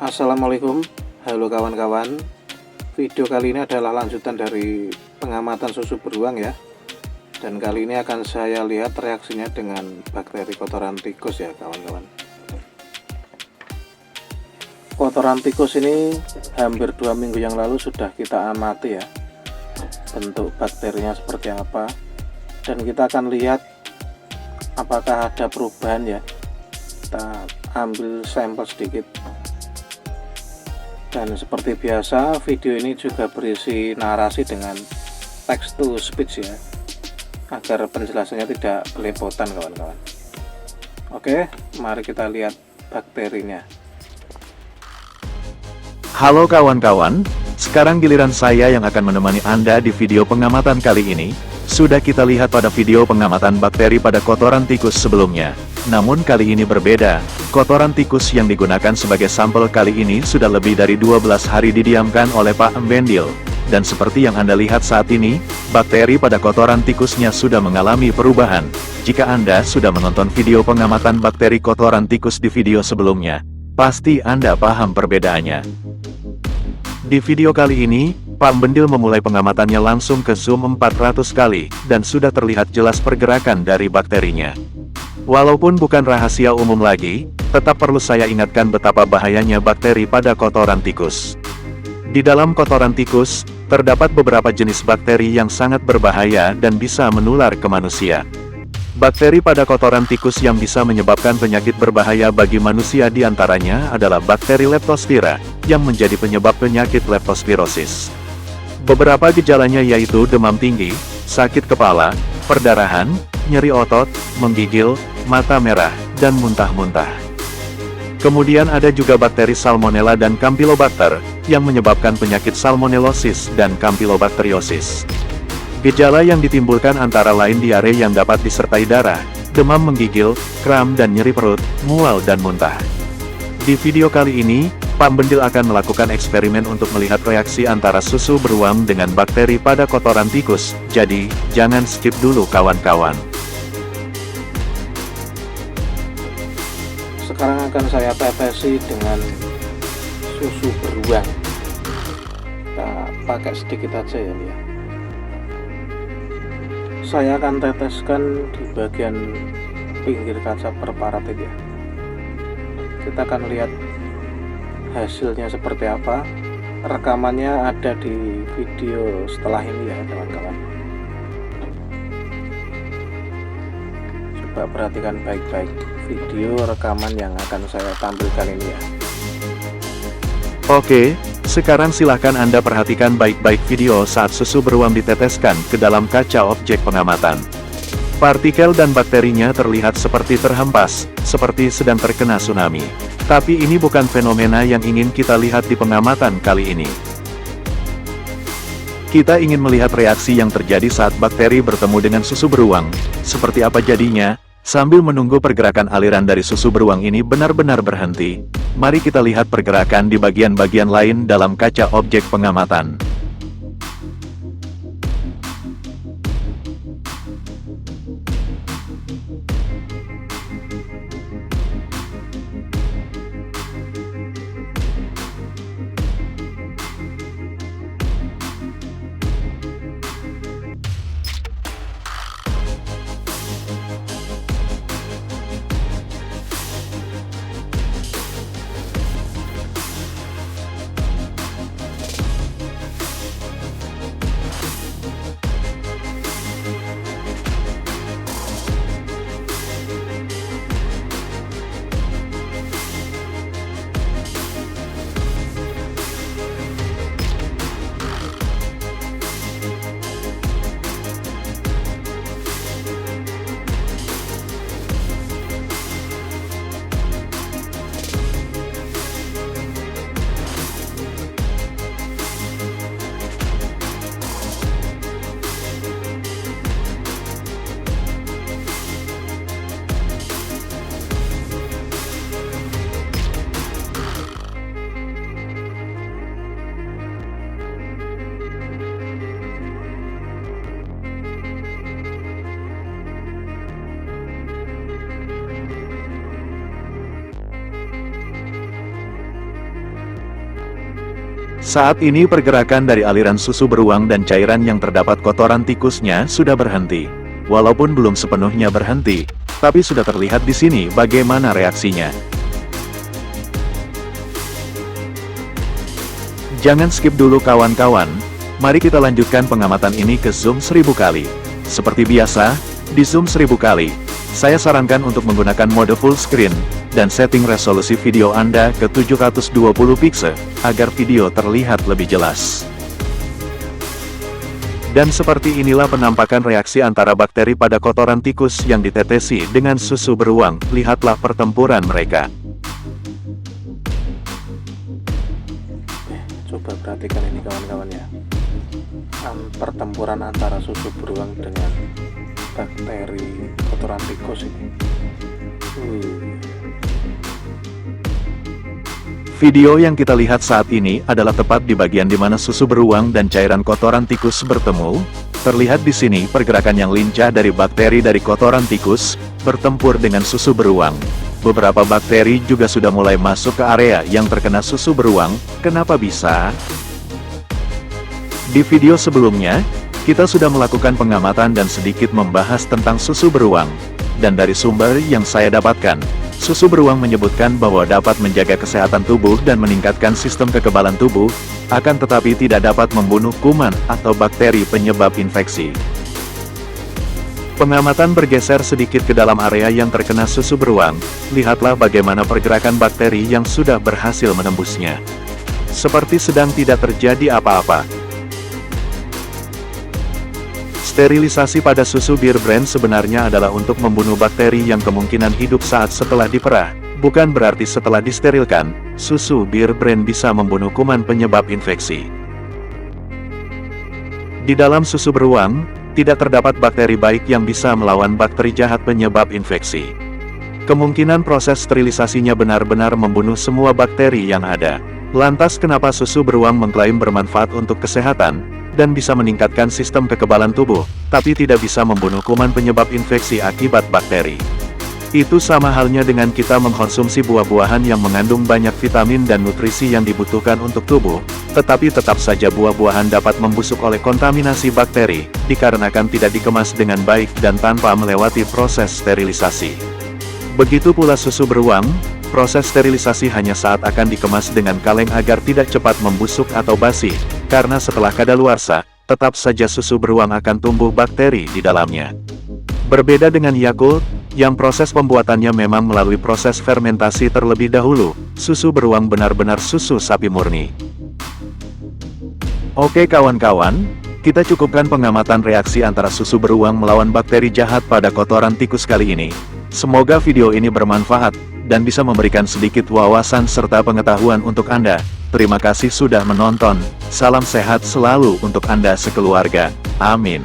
Assalamualaikum, halo kawan-kawan. Video kali ini adalah lanjutan dari pengamatan susu beruang ya. Dan kali ini akan saya lihat reaksinya dengan bakteri kotoran tikus ya kawan-kawan. Kotoran tikus ini hampir 2 minggu yang lalu sudah kita amati ya, bentuk bakterinya seperti apa, dan kita akan lihat apakah ada perubahan ya. Kita ambil sampel sedikit. Dan seperti biasa, video ini juga berisi narasi dengan text to speech ya, agar penjelasannya tidak belepotan kawan-kawan. Oke, mari kita lihat bakterinya. Halo kawan-kawan, sekarang giliran saya yang akan menemani Anda di video pengamatan kali ini. Sudah kita lihat pada video pengamatan bakteri pada kotoran tikus sebelumnya. Namun kali ini berbeda, kotoran tikus yang digunakan sebagai sampel kali ini sudah lebih dari 12 hari didiamkan oleh Pak Embendil. Dan seperti yang Anda lihat saat ini, bakteri pada kotoran tikusnya sudah mengalami perubahan. Jika Anda sudah menonton video pengamatan bakteri kotoran tikus di video sebelumnya, pasti Anda paham perbedaannya. Di video kali ini, Pak Embendil memulai pengamatannya langsung ke zoom 400 kali, dan sudah terlihat jelas pergerakan dari bakterinya. Walaupun bukan rahasia umum lagi, tetap perlu saya ingatkan betapa bahayanya bakteri pada kotoran tikus. Di dalam kotoran tikus, terdapat beberapa jenis bakteri yang sangat berbahaya dan bisa menular ke manusia. Bakteri pada kotoran tikus yang bisa menyebabkan penyakit berbahaya bagi manusia diantaranya adalah bakteri Leptospira, yang menjadi penyebab penyakit leptospirosis. Beberapa gejalanya yaitu demam tinggi, sakit kepala, perdarahan, nyeri otot, menggigil, mata merah, dan muntah-muntah. Kemudian ada juga bakteri Salmonella dan Campylobacter, yang menyebabkan penyakit salmonellosis dan campylobacteriosis. Gejala yang ditimbulkan antara lain diare yang dapat disertai darah, demam menggigil, kram dan nyeri perut, mual dan muntah. Di video kali ini, Pak Embendil akan melakukan eksperimen untuk melihat reaksi antara susu beruang dengan bakteri pada kotoran tikus, jadi, jangan skip dulu kawan-kawan. Sekarang akan saya tetesi dengan susu beruang. Kita pakai sedikit aja ya. Saya akan teteskan di bagian pinggir kaca perparatit ya. Kita akan lihat hasilnya seperti apa. Rekamannya ada di video setelah ini ya teman-teman. Coba perhatikan baik-baik video rekaman yang akan saya tampilkan ini ya. Oke, sekarang silahkan Anda perhatikan baik-baik video saat susu beruang diteteskan ke dalam kaca objek pengamatan. Partikel dan bakterinya terlihat seperti terhempas, seperti sedang terkena tsunami. Tapi ini bukan fenomena yang ingin kita lihat di pengamatan kali ini. Kita ingin melihat reaksi yang terjadi saat bakteri bertemu dengan susu beruang. Seperti apa jadinya? Sambil menunggu pergerakan aliran dari susu beruang ini benar-benar berhenti, mari kita lihat pergerakan di bagian-bagian lain dalam kaca objek pengamatan. Saat ini pergerakan dari aliran susu beruang dan cairan yang terdapat kotoran tikusnya sudah berhenti. Walaupun belum sepenuhnya berhenti, tapi sudah terlihat di sini bagaimana reaksinya. Jangan skip dulu kawan-kawan, mari kita lanjutkan pengamatan ini ke zoom 1000 kali. Seperti biasa, di zoom 1000 kali, saya sarankan untuk menggunakan mode full screen, dan setting resolusi video Anda ke 720 pixel, agar video terlihat lebih jelas. Dan seperti inilah penampakan reaksi antara bakteri pada kotoran tikus yang ditetesi dengan susu beruang. Lihatlah pertempuran mereka. Coba perhatikan ini kawan-kawan ya. Pertempuran antara susu beruang dengan bakteri kotoran tikus ini. Video yang kita lihat saat ini adalah tepat di bagian di mana susu beruang dan cairan kotoran tikus bertemu. Terlihat di sini pergerakan yang lincah dari bakteri dari kotoran tikus bertempur dengan susu beruang. Beberapa bakteri juga sudah mulai masuk ke area yang terkena susu beruang. Kenapa bisa? Di video sebelumnya, kita sudah melakukan pengamatan dan sedikit membahas tentang susu beruang. Dan dari sumber yang saya dapatkan, susu beruang menyebutkan bahwa dapat menjaga kesehatan tubuh dan meningkatkan sistem kekebalan tubuh, akan tetapi tidak dapat membunuh kuman atau bakteri penyebab infeksi. Pengamatan bergeser sedikit ke dalam area yang terkena susu beruang. Lihatlah bagaimana pergerakan bakteri yang sudah berhasil menembusnya. Seperti sedang tidak terjadi apa-apa. Sterilisasi pada susu Bear Brand sebenarnya adalah untuk membunuh bakteri yang kemungkinan hidup saat setelah diperah. Bukan berarti setelah disterilkan, susu Bear Brand bisa membunuh kuman penyebab infeksi. Di dalam susu beruang, tidak terdapat bakteri baik yang bisa melawan bakteri jahat penyebab infeksi. Kemungkinan proses sterilisasinya benar-benar membunuh semua bakteri yang ada. Lantas kenapa susu beruang mengklaim bermanfaat untuk kesehatan, dan bisa meningkatkan sistem kekebalan tubuh, tapi tidak bisa membunuh kuman penyebab infeksi akibat bakteri? Itu sama halnya dengan kita mengkonsumsi buah-buahan yang mengandung banyak vitamin dan nutrisi yang dibutuhkan untuk tubuh, tetapi tetap saja buah-buahan dapat membusuk oleh kontaminasi bakteri, dikarenakan tidak dikemas dengan baik dan tanpa melewati proses sterilisasi. Begitu pula susu beruang, proses sterilisasi hanya saat akan dikemas dengan kaleng agar tidak cepat membusuk atau basi, karena setelah kadaluarsa, tetap saja susu beruang akan tumbuh bakteri di dalamnya. Berbeda dengan Yakult, yang proses pembuatannya memang melalui proses fermentasi terlebih dahulu, susu beruang benar-benar susu sapi murni. Oke kawan-kawan, kita cukupkan pengamatan reaksi antara susu beruang melawan bakteri jahat pada kotoran tikus kali ini. Semoga video ini bermanfaat, dan bisa memberikan sedikit wawasan serta pengetahuan untuk Anda. Terima kasih sudah menonton, salam sehat selalu untuk Anda sekeluarga, amin.